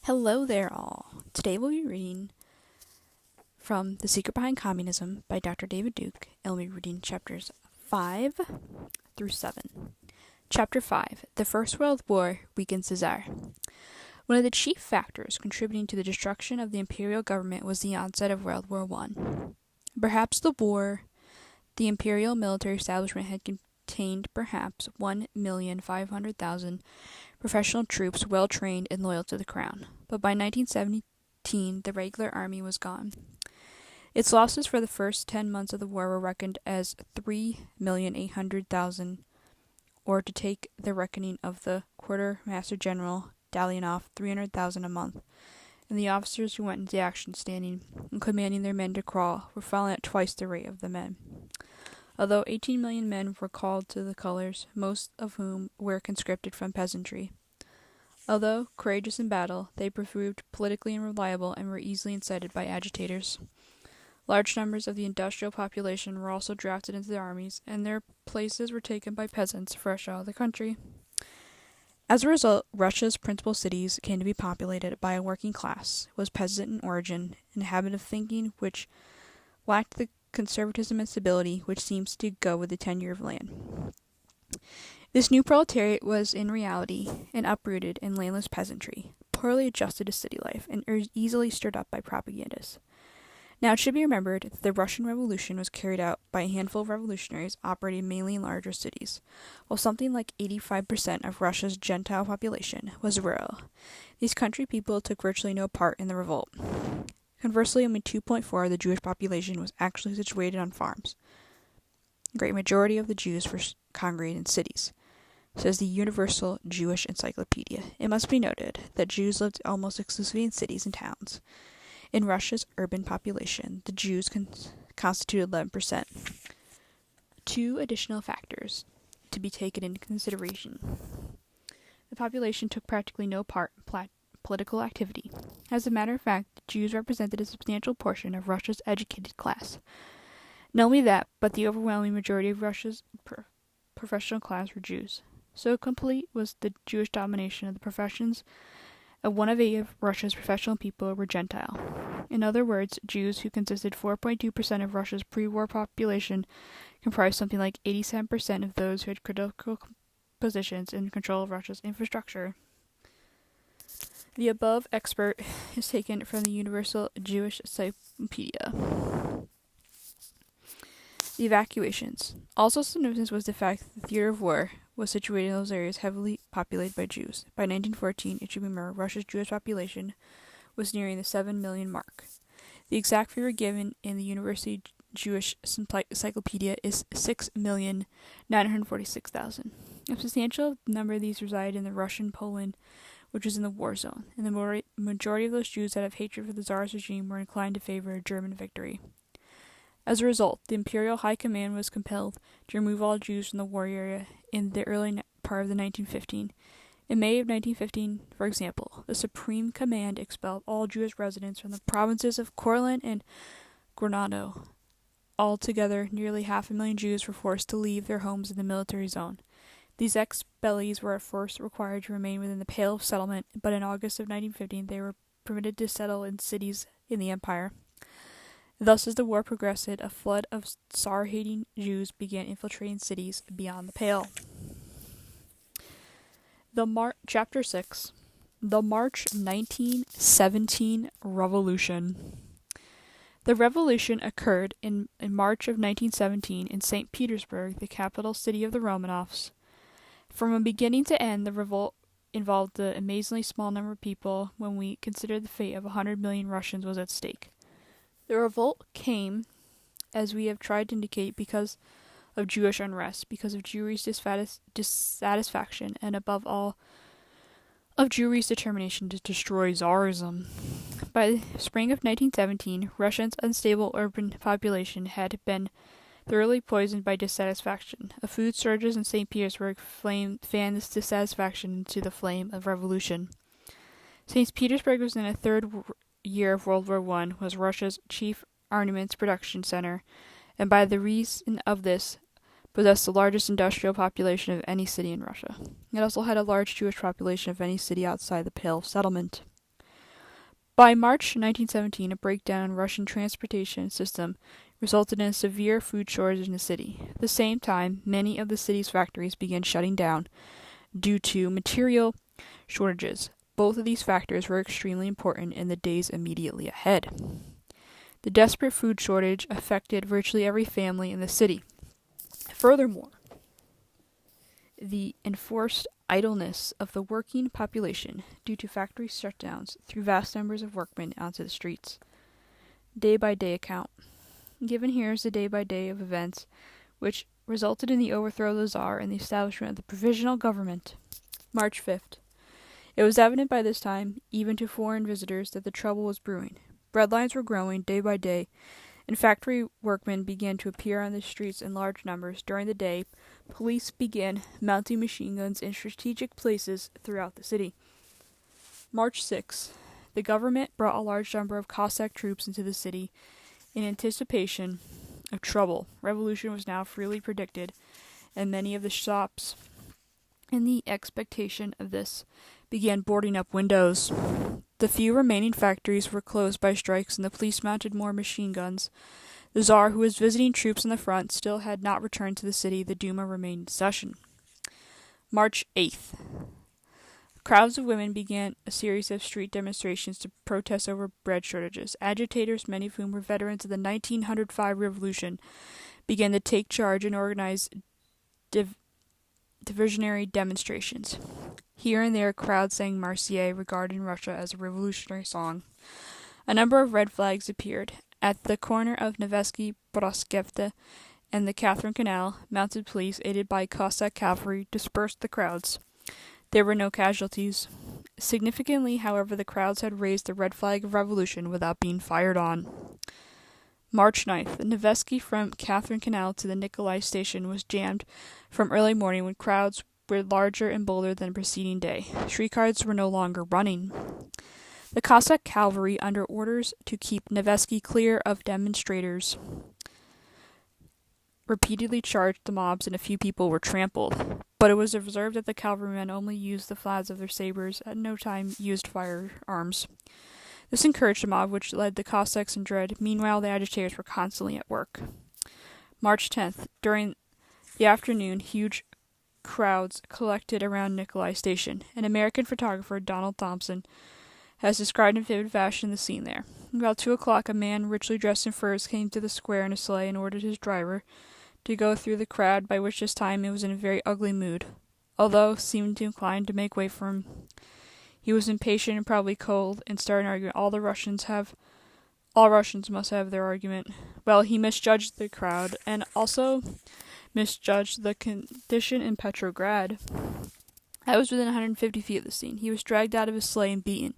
Hello there, all. Today we'll be reading from The Secret Behind Communism by Dr. David Duke, and we'll be reading chapters 5 through 7. Chapter 5 The First World War Weakens the Czar. One of the chief factors contributing to the destruction of the imperial government was the onset of World War I. Perhaps the imperial military establishment had contained perhaps 1,500,000 professional troops well trained and loyal to the crown, but by 1917 the regular army was gone. Its losses for the first 10 months of the war were reckoned as 3,800,000, or to take the reckoning of the quartermaster general Dalinoff, 300,000 a month, and the officers who went into action standing and commanding their men to crawl were falling at twice the rate of the men. Although 18 million men were called to the colors, most of whom were conscripted from peasantry. Although courageous in battle, they proved politically unreliable and were easily incited by agitators. Large numbers of the industrial population were also drafted into the armies, and their places were taken by peasants fresh out of the country. As a result, Russia's principal cities came to be populated by a working class, was peasant in origin, in a habit of thinking which lacked the conservatism and stability which seems to go with the tenure of land. This new proletariat was in reality an uprooted and landless peasantry, poorly adjusted to city life, and easily stirred up by propagandists. Now it should be remembered that the Russian Revolution was carried out by a handful of revolutionaries operating mainly in larger cities, while something like 85% of Russia's Gentile population was rural. These country people took virtually no part in the revolt. Conversely, only 2.4% of the Jewish population was actually situated on farms. The great majority of the Jews were congregated in cities, says the Universal Jewish Encyclopedia. It must be noted that Jews lived almost exclusively in cities and towns. In Russia's urban population, the Jews constituted 11%. Two additional factors to be taken into consideration. The population took practically no part in political activity. As a matter of fact, the Jews represented a substantial portion of Russia's educated class. Not only that, but the overwhelming majority of Russia's professional class were Jews. So complete was the Jewish domination of the professions that 1 of 8 of Russia's professional people were Gentile. In other words, Jews, who consisted 4.2% of Russia's pre-war population, comprised something like 87% of those who had critical positions in control of Russia's infrastructure. The above expert is taken from the Universal Jewish Encyclopedia. The evacuations. Also significant was the fact that the theater of war was situated in those areas heavily populated by Jews. By 1914, it should be remembered, Russia's Jewish population was nearing the 7 million mark. The exact figure given in the University Jewish Encyclopedia is 6,946,000. A substantial number of these reside in the Russian Poland, which was in the war zone, and the majority of those Jews that have hatred for the Tsar's regime were inclined to favor a German victory. As a result, the Imperial High Command was compelled to remove all Jews from the war area in the early part of the 1915. In May of 1915, for example, the Supreme Command expelled all Jewish residents from the provinces of Courland and Granado. Altogether, nearly 500,000 Jews were forced to leave their homes in the military zone. These expellees were at first required to remain within the Pale of Settlement, but in August of 1915 they were permitted to settle in cities in the empire. Thus, as the war progressed, a flood of Tsar-hating Jews began infiltrating cities beyond the Pale. Chapter 6 The March 1917 Revolution. The revolution occurred in March of 1917 in St. Petersburg, the capital city of the Romanovs. From a beginning to end, the revolt involved an amazingly small number of people when we consider the fate of 100 million Russians was at stake. The revolt came, as we have tried to indicate, because of Jewish unrest, because of Jewry's dissatisfaction, and above all, of Jewry's determination to destroy Tsarism. By the spring of 1917, Russia's unstable urban population had been thoroughly poisoned by dissatisfaction. A food shortages in St. Petersburg fanned this dissatisfaction into the flame of revolution. St. Petersburg was in the third year of World War I, was Russia's chief armaments production center, and by the reason of this, possessed the largest industrial population of any city in Russia. It also had a large Jewish population of any city outside the Pale of Settlement. By March 1917, a breakdown in Russian transportation system resulted in a severe food shortage in the city. At the same time, many of the city's factories began shutting down due to material shortages. Both of these factors were extremely important in the days immediately ahead. The desperate food shortage affected virtually every family in the city. Furthermore, the enforced idleness of the working population due to factory shutdowns threw vast numbers of workmen onto the streets. Day-by-day account. Given here is the day-by-day of events which resulted in the overthrow of the Tsar and the establishment of the provisional government. March 5th. It was evident by this time, even to foreign visitors, that the trouble was brewing. Breadlines were growing day by day, and factory workmen began to appear on the streets in large numbers. During the day, police began mounting machine guns in strategic places throughout the city. March 6th. The government brought a large number of Cossack troops into the city in anticipation of trouble. Revolution was now freely predicted, and many of the shops, in the expectation of this, began boarding up windows. The few remaining factories were closed by strikes, and the police mounted more machine guns. The Tsar, who was visiting troops in the front, still had not returned to the city. The Duma remained in session. March 8th. Crowds of women began a series of street demonstrations to protest over bread shortages. Agitators, many of whom were veterans of the 1905 revolution, began to take charge and organize diversionary demonstrations. Here and there, crowds sang Marseillaise, regarding Russia as a revolutionary song. A number of red flags appeared. At the corner of Nevsky Prospekt and the Catherine Canal, mounted police, aided by Cossack cavalry, dispersed the crowds. There were no casualties. Significantly, however, the crowds had raised the red flag of revolution without being fired on. March 9th. The Nevsky from Catherine Canal to the Nikolai station was jammed from early morning, when crowds were larger and bolder than the preceding day. Streetcars were no longer running. The Cossack cavalry, under orders to keep Nevsky clear of demonstrators, repeatedly charged the mobs, and a few people were trampled. But it was observed that the cavalrymen only used the flats of their sabers, at no time used firearms. This encouraged the mob, which led the Cossacks in dread. Meanwhile, the agitators were constantly at work. March 10th. During the afternoon, huge crowds collected around Nikolai Station. An American photographer, Donald Thompson, has described in vivid fashion the scene there. About 2 o'clock, a man richly dressed in furs came to the square in a sleigh and ordered his driver to go through the crowd, by which this time it was in a very ugly mood. Although seeming to incline to make way for him, he was impatient and probably cold, and started an argument. All Russians must have their argument. Well, he misjudged the crowd, and also misjudged the condition in Petrograd. I was within 150 feet of the scene. He was dragged out of his sleigh and beaten.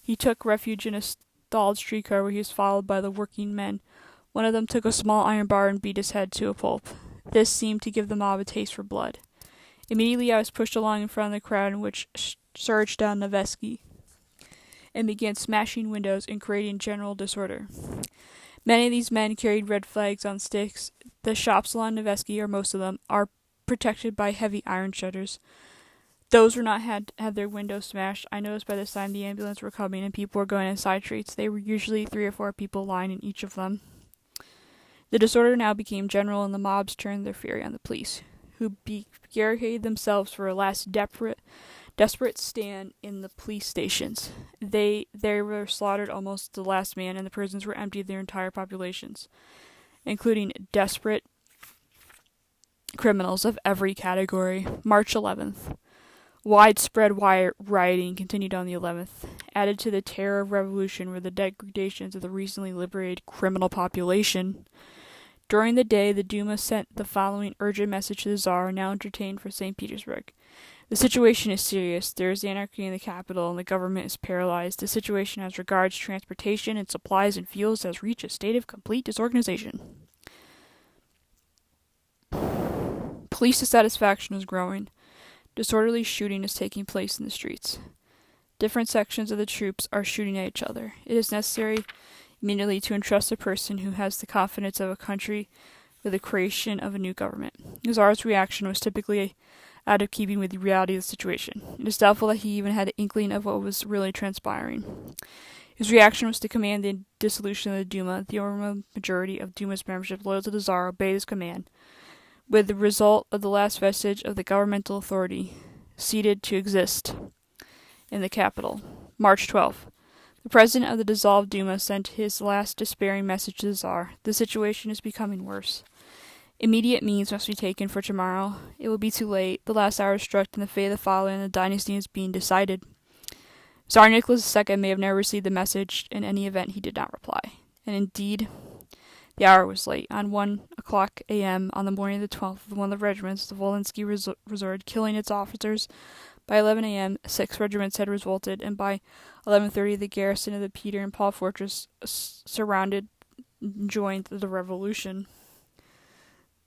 He took refuge in a stalled streetcar, where he was followed by the working men. One of them took a small iron bar and beat his head to a pulp. This seemed to give the mob a taste for blood. Immediately I was pushed along in front of the crowd, which surged down Nevsky and began smashing windows and creating general disorder. Many of these men carried red flags on sticks. The shops along Nevsky, or most of them, are protected by heavy iron shutters. Those were not had their windows smashed. I noticed by this time the ambulance were coming and people were going in side streets. They were usually 3 or 4 people lying in each of them. The disorder now became general, and the mobs turned their fury on the police, who barricaded themselves for a last desperate stand in the police stations. They were slaughtered almost the last man, and the prisons were emptied of their entire populations, including desperate criminals of every category. March 11th. Widespread rioting continued on the 11th. Added to the terror of revolution were the degradations of the recently liberated criminal population. During the day, the Duma sent the following urgent message to the Tsar, now entertained for St. Petersburg. The situation is serious. There is anarchy in the capital, and the government is paralyzed. The situation as regards transportation and supplies and fuels has reached a state of complete disorganization. Police dissatisfaction is growing. Disorderly shooting is taking place in the streets. Different sections of the troops are shooting at each other. It is necessary immediately to entrust a person who has the confidence of a country with the creation of a new government. The Tsar's reaction was typically out of keeping with the reality of the situation. It is doubtful that he even had an inkling of what was really transpiring. It His reaction was to command the dissolution of the Duma. The overwhelming majority of Duma's membership loyal to the Tsar obeyed his command, with the result of the last vestige of the governmental authority ceased to exist in the capital. March 12th. The president of the dissolved Duma sent his last despairing message to the Tsar. The situation is becoming worse. Immediate means must be taken for tomorrow. It will be too late. The last hour is struck, and the fate of the following of the dynasty is being decided. Tsar Nicholas II may have never received the message. In any event, he did not reply. And indeed, the hour was late. On 1:00 a.m. on the morning of the 12th, one of the regiments, the Volensky, resorted, killing its officers. By 11 a.m., 6 regiments had revolted, and by 11:30, the garrison of the Peter and Paul fortress surrounded and joined the revolution.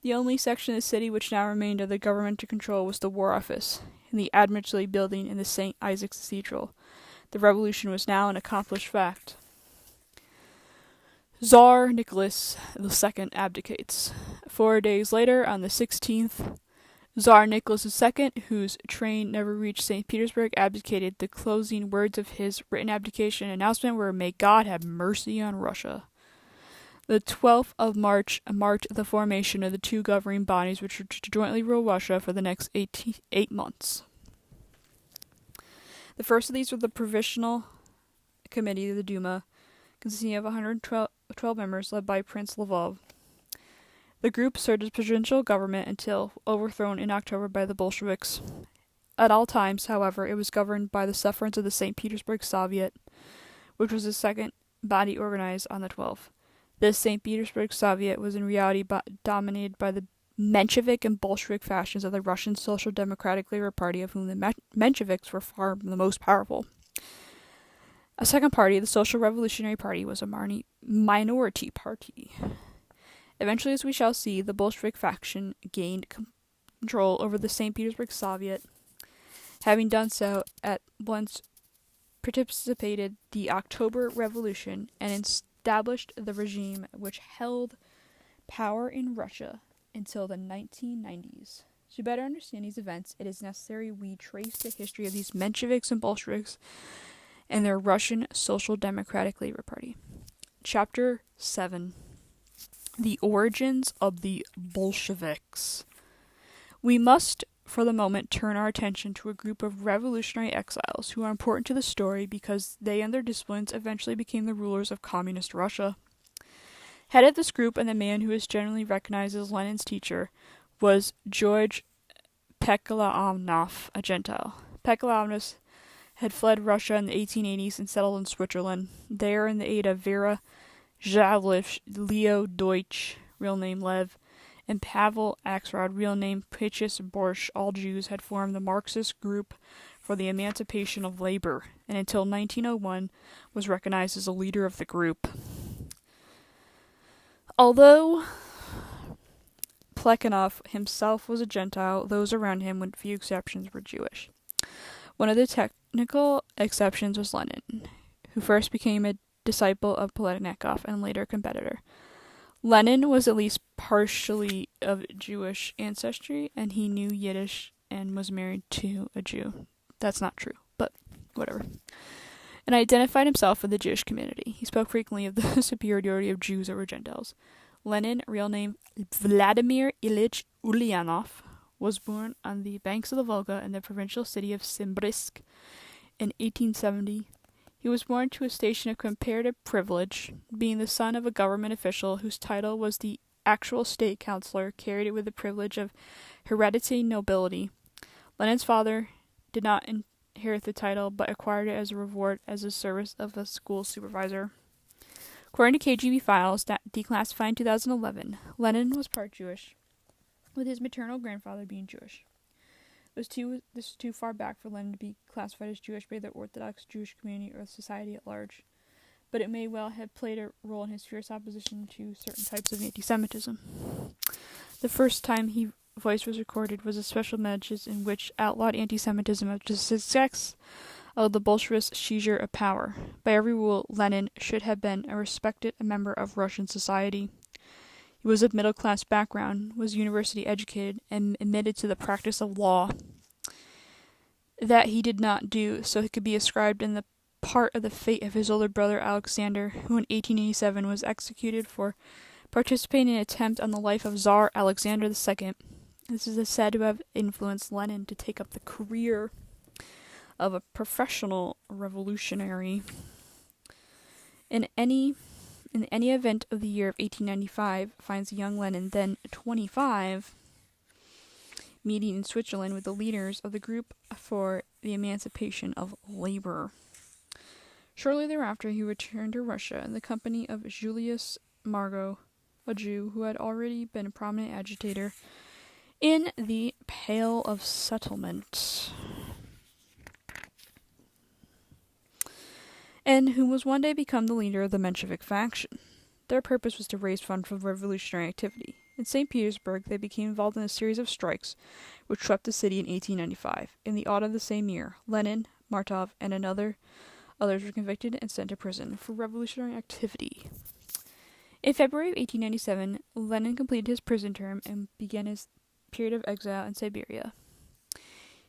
The only section of the city which now remained under governmental control was the War Office, and the Admiralty building in the St. Isaac's Cathedral. The revolution was now an accomplished fact. Tsar Nicholas II abdicates. 4 days later, on the 16th, Tsar Nicholas II, whose train never reached St. Petersburg, abdicated. The closing words of his written abdication announcement were, "May God have mercy on Russia." The 12th of March marked the formation of the two governing bodies which were to jointly rule Russia for the next 8 months. The first of these were the Provisional Committee of the Duma, consisting of 112 members led by Prince Lvov. The group served as provincial government until overthrown in October by the Bolsheviks. At all times, however, it was governed by the sufferance of the St. Petersburg Soviet, which was the second body organized on the 12th. This St. Petersburg Soviet was in reality dominated by the Menshevik and Bolshevik factions of the Russian Social Democratic Labor Party, of whom the Mensheviks were far the most powerful. A second party, the Social Revolutionary Party, was a minority party. Eventually, as we shall see, the Bolshevik faction gained control over the St. Petersburg Soviet, having done so at once participated the October Revolution and established the regime which held power in Russia until the 1990s. To better understand these events, it is necessary we trace the history of these Mensheviks and Bolsheviks and their Russian Social Democratic Labor Party. Chapter 7. The Origins of the Bolsheviks. We must, for the moment, turn our attention to a group of revolutionary exiles who are important to the story because they and their disciplines eventually became the rulers of communist Russia. Head of this group, and the man who is generally recognized as Lenin's teacher, was George Plekhanov, a Gentile. Plekhanov had fled Russia in the 1880s and settled in Switzerland. There, in the aid of Vera Zhavlich, Leo Deutsch, real name Lev, and Pavel Axelrod, real name Pichus Borsch, all Jews, had formed the Marxist group for the emancipation of labor, and until 1901 was recognized as a leader of the group. Although Plekhanov himself was a Gentile, those around him, with few exceptions, were Jewish. One of the technical exceptions was Lenin, who first became a disciple of Plekhanov and later a competitor. Lenin was at least partially of Jewish ancestry, and he knew Yiddish and was married to a Jew. That's not true, but whatever. And identified himself with the Jewish community. He spoke frequently of the superiority of Jews over Gentiles. Lenin, real name Vladimir Ilyich Ulyanov, was born on the banks of the Volga in the provincial city of Simbirsk in 1870. He was born to a station of comparative privilege, being the son of a government official whose title was the actual state councillor, carried it with the privilege of hereditary nobility. Lenin's father did not inherit the title, but acquired it as a reward as a service of a school supervisor. According to KGB files, declassified in 2011, Lenin was part Jewish, with his maternal grandfather being Jewish. This was too far back for Lenin to be classified as Jewish by the Orthodox Jewish community or society at large, but it may well have played a role in his fierce opposition to certain types of anti-Semitism. The first time his voice was recorded was a special message in which outlawed anti-Semitism after the success of the Bolshevist seizure of power. By every rule, Lenin should have been a respected member of Russian society. He was of middle-class background, was university educated, and admitted to the practice of law. That he did not do so he could be ascribed in the part of the fate of his older brother Alexander, who in 1887 was executed for participating in an attempt on the life of Tsar Alexander II. This is said to have influenced Lenin to take up the career of a professional revolutionary. In any event of the year of 1895 finds young Lenin, then 25, meeting in Switzerland with the leaders of the group for the emancipation of labor. Shortly thereafter, he returned to Russia in the company of Julius Margot, a Jew who had already been a prominent agitator in the Pale of Settlement, and who was one day become the leader of the Menshevik faction. Their purpose was to raise funds for revolutionary activity. In St. Petersburg, they became involved in a series of strikes which swept the city in 1895. In the autumn of the same year, Lenin, Martov, and others were convicted and sent to prison for revolutionary activity. In February of 1897, Lenin completed his prison term and began his period of exile in Siberia.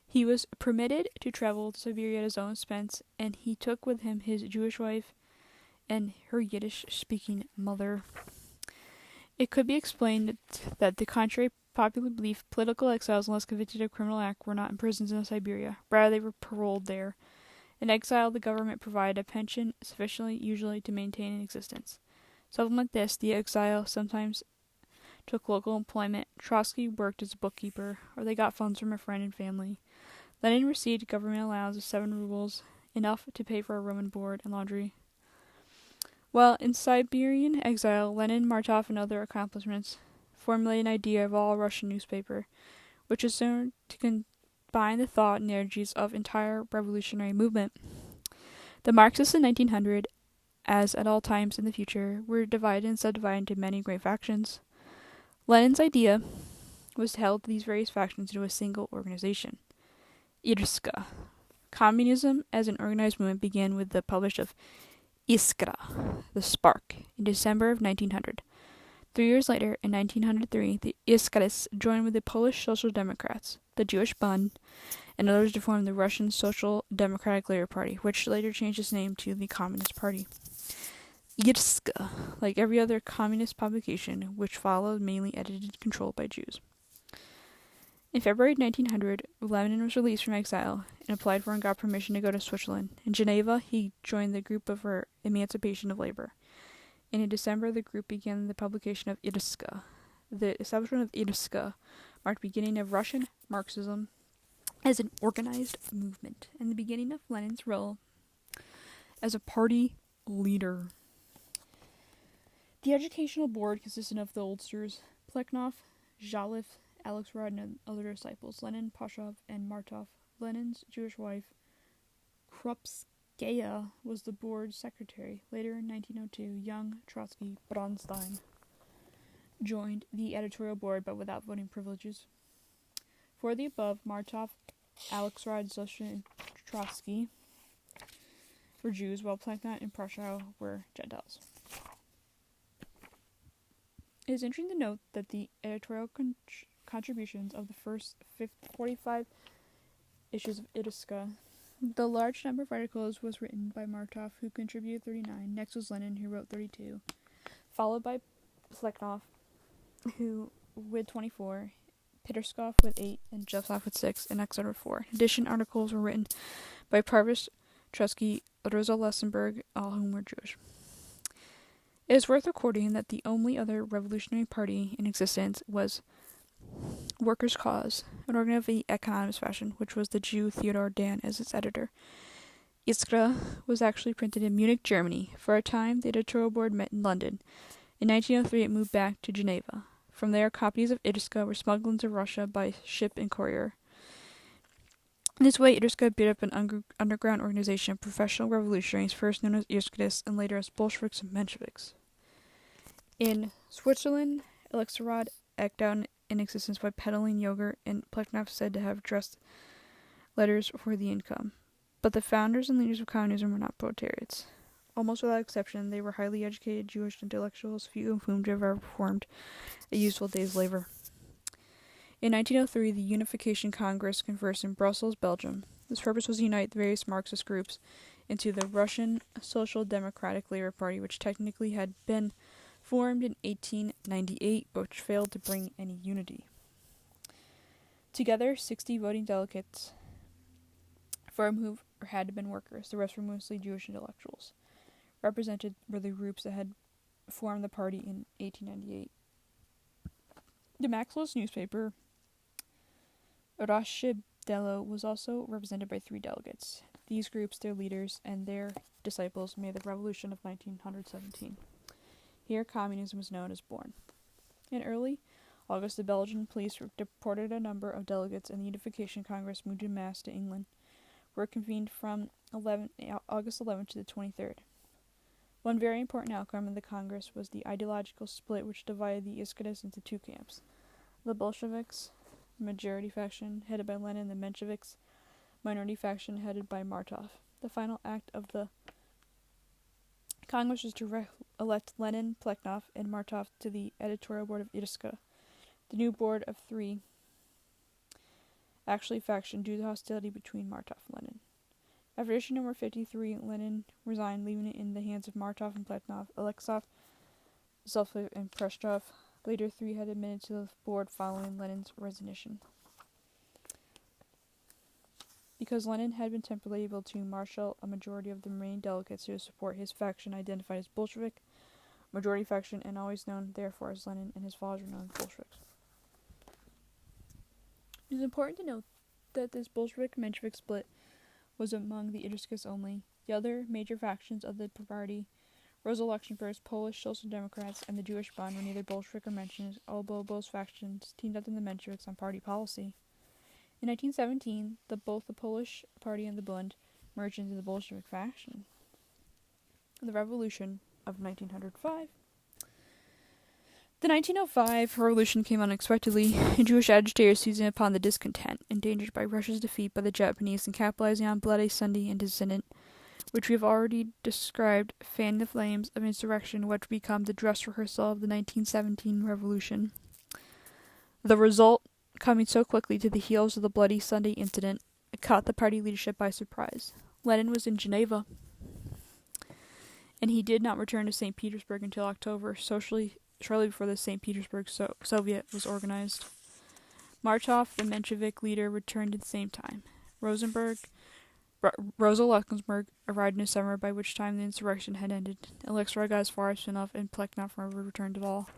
He was permitted to travel to Siberia at his own expense, and he took with him his Jewish wife and her Yiddish-speaking mother. It could be explained that, the contrary to popular belief, political exiles, unless convicted of criminal act, were not imprisoned in Siberia. Rather, they were paroled there. In exile, the government provided a pension sufficiently usually to maintain an existence. Supplement this, the exile sometimes took local employment. Trotsky worked as a bookkeeper, or they got funds from a friend and family. Lenin received government allowance of 7 rubles, enough to pay for a room and board and laundry. While in Siberian exile, Lenin, Martov, and other accomplishments formulated an idea of all-Russian newspaper, which is soon to combine the thought and energies of entire revolutionary movement. The Marxists in 1900, as at all times in the future, were divided and subdivided into many great factions. Lenin's idea was to held these various factions into a single organization, Irska. Communism as an organized movement began with the publish of Iskra, the Spark, in December of 1900. 3 years later, in 1903, the Iskarists joined with the Polish Social Democrats, the Jewish Bund, and others to form the Russian Social Democratic Labor Party, which later changed its name to the Communist Party. Irska, like every other communist publication, which followed, mainly edited and controlled by Jews. In February 1900, Lenin was released from exile and applied for and got permission to go to Switzerland. In Geneva, he joined the group for emancipation of labor. And in December, the group began the publication of Irska. The establishment of Irska marked the beginning of Russian Marxism as an organized movement and the beginning of Lenin's role as a party leader. The educational board consisted of the oldsters Plekhanov, Zhaliev, Alex Rod, and other disciples, Lenin, Pashov, and Martov. Lenin's Jewish wife, Krupskaya, was the board secretary. Later in 1902, young Trotsky Bronstein joined the editorial board, but without voting privileges. For the above, Martov, Alex Rod, Zoshin, and Trotsky were Jews, while Plekhanov and Pashov were Gentiles. It is interesting to note that the editorial contributions of the first 45 issues of Irska, the large number of articles was written by Martov, who contributed 39. Next was Lenin, who wrote 32, followed by Plekhanov, who with 24, Peterskov with 8, and Jevsov with 6, and etc. 4. In addition, articles were written by Parvis, Trotsky, Rosa Luxemburg, all whom were Jewish. It is worth recording that the only other revolutionary party in existence was Workers' Cause, an organ of the economist fashion, which was the Jew Theodor Dan as its editor. Iskra was actually printed in Munich, Germany. For a time, the editorial board met in London. In 1903, it moved back to Geneva. From there, copies of Irska were smuggled into Russia by ship and courier. In this way, Irska built up an underground organization of professional revolutionaries, first known as Irskists and later as Bolsheviks and Mensheviks. In Switzerland, Alexarod acted out in existence by peddling yogurt, and Plekhanov said to have addressed letters for the income. But the founders and leaders of communism were not proletariats. Almost without exception, they were highly educated Jewish intellectuals, few of whom ever performed a useful day's labor. In 1903, the Unification Congress conversed in Brussels, Belgium. This purpose was to unite the various Marxist groups into the Russian Social Democratic Labor Party, which technically had been formed in 1898, but which failed to bring any unity. Together, 60 voting delegates, 4 who had been workers, the rest were mostly Jewish intellectuals. Represented were the groups that had formed the party in 1898. The Marxist newspaper, Rashe Delo, was also represented by 3 delegates. These groups, their leaders, and their disciples made the revolution of 1917. Here, communism was known as born. In early August, the Belgian police deported a number of delegates, and the Unification Congress moved en masse to England, where it convened from August 11th to the 23rd. One very important outcome of the Congress was the ideological split which divided the Iskadists into 2 camps. The Bolsheviks, majority faction headed by Lenin, and the Mensheviks, minority faction headed by Martov. The final act of the Congress was to elect Lenin, Plekhanov, and Martov to the editorial board of Irska. The new board of 3 actually faction due to the hostility between Martov and Lenin. After issue number 53, Lenin resigned, leaving it in the hands of Martov and Plekhanov. Alexov, Zolfov, and Preshov. Later, 3 had admitted to the board following Lenin's resignation. Because Lenin had been temporarily able to marshal a majority of the remaining delegates to support his faction, identified as Bolshevik, majority faction, and always known, therefore, as Lenin, and his followers were known as Bolsheviks. It is important to note that this Bolshevik-Menshevik split was among the Idriskists only. The other major factions of the party, Rosa Luxemburg's Polish Social Democrats and the Jewish Bund, were neither Bolshevik or Menshevik, although both factions teamed up with the Mensheviks on party policy. In 1917, both the Polish Party and the Bund merged into the Bolshevik faction. The Revolution of 1905. The 1905 revolution came unexpectedly, and Jewish agitators seizing upon the discontent, endangered by Russia's defeat by the Japanese and capitalizing on Bloody Sunday and dissident, which we have already described, fanned the flames of insurrection, which became the dress rehearsal of the 1917 revolution. The result, coming so quickly to the heels of the Bloody Sunday incident, caught the party leadership by surprise. Lenin was in Geneva, and he did not return to St. Petersburg until October, shortly before the St. Petersburg Soviet was organized. Martov, the Menshevik leader, returned at the same time. Rosa Luxemburg arrived in December, by which time the insurrection had ended. Alexei got as far as Finov, and Plekhanov never returned at all.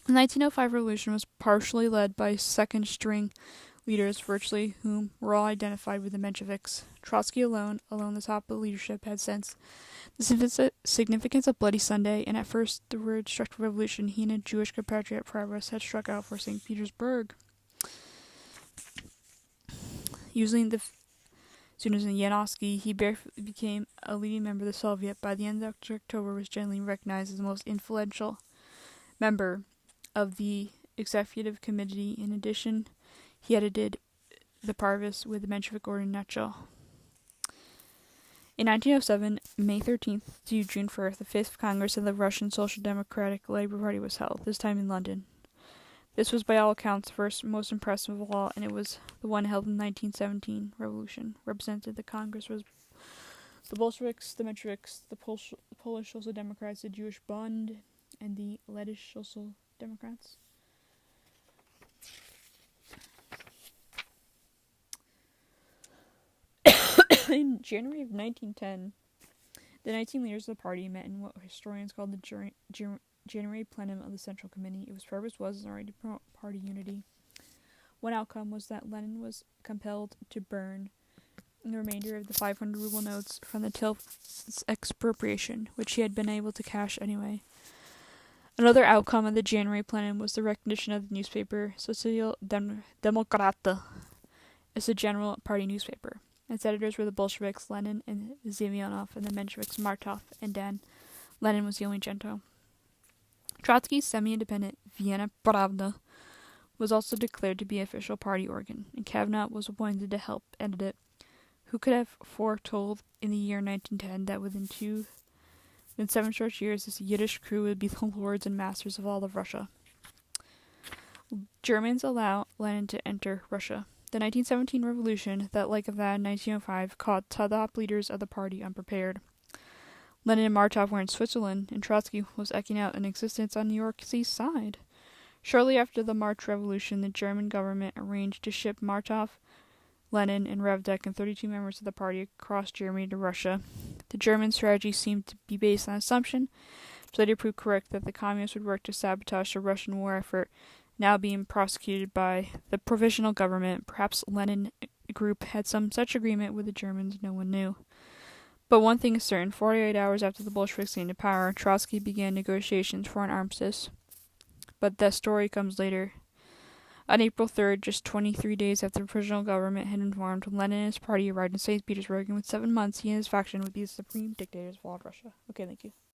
The 1905 revolution was partially led by second-string leaders, virtually whom were all identified with the Mensheviks. Trotsky alone the top of the leadership, had sensed the significance of Bloody Sunday, and at first the word destructive revolution he and a Jewish compatriot Progress had struck out for St. Petersburg. Using the students in Yanovsky, he barely became a leading member of the Soviet. By the end of October, was generally recognized as the most influential member of the executive committee. In addition, he edited the Parvis with the Menshevik order in a nutshell. In 1907, May 13th to June 1st, the 5th Congress of the Russian Social Democratic Labour Party was held, this time in London. This was by all accounts the first most impressive of all, and it was the one held in the 1917 revolution. Represented the Congress was the Bolsheviks, the Mensheviks, the Polish Social Democrats, the Jewish Bund, and the Lettish Social Democrats. In January of 1910, the 19 leaders of the party met in what historians call the January plenum of the Central Committee. Its purpose was already to promote party unity. One outcome was that Lenin was compelled to burn the remainder of the 500 ruble notes from the Til's expropriation, which he had been able to cash anyway. Another outcome of the January plenum was the recognition of the newspaper Social Demokrata as a general party newspaper. Its editors were the Bolsheviks, Lenin and Ziemianov, and the Mensheviks, Martov and Dan. Lenin was the only Gentile. Trotsky's semi-independent Vienna Pravda was also declared to be an official party organ, and Kavanaugh was appointed to help edit it. Who could have foretold in the year 1910 that within 7 short years this Yiddish crew would be the lords and masters of all of Russia? Germans allow Lenin to enter Russia. The 1917 revolution, that like of that in 1905, caught the top leaders of the party unprepared. Lenin and Martov were in Switzerland, and Trotsky was eking out an existence on New York's east side. Shortly after the March Revolution, the German government arranged to ship Martov, Lenin, and Revdek and 32 members of the party across Germany to Russia. The German strategy seemed to be based on assumption, which later proved correct, that the communists would work to sabotage the Russian war effort now being prosecuted by the provisional government. Perhaps Lenin group had some such agreement with the Germans, no one knew. But one thing is certain, 48 hours after the Bolsheviks came to power, Trotsky began negotiations for an armistice. But that story comes later. On April 3rd, just 23 days after the provisional government had informed, Lenin and his party arrived in St. Petersburg, and within 7 months he and his faction would be the supreme dictators of all of Russia. Okay, thank you.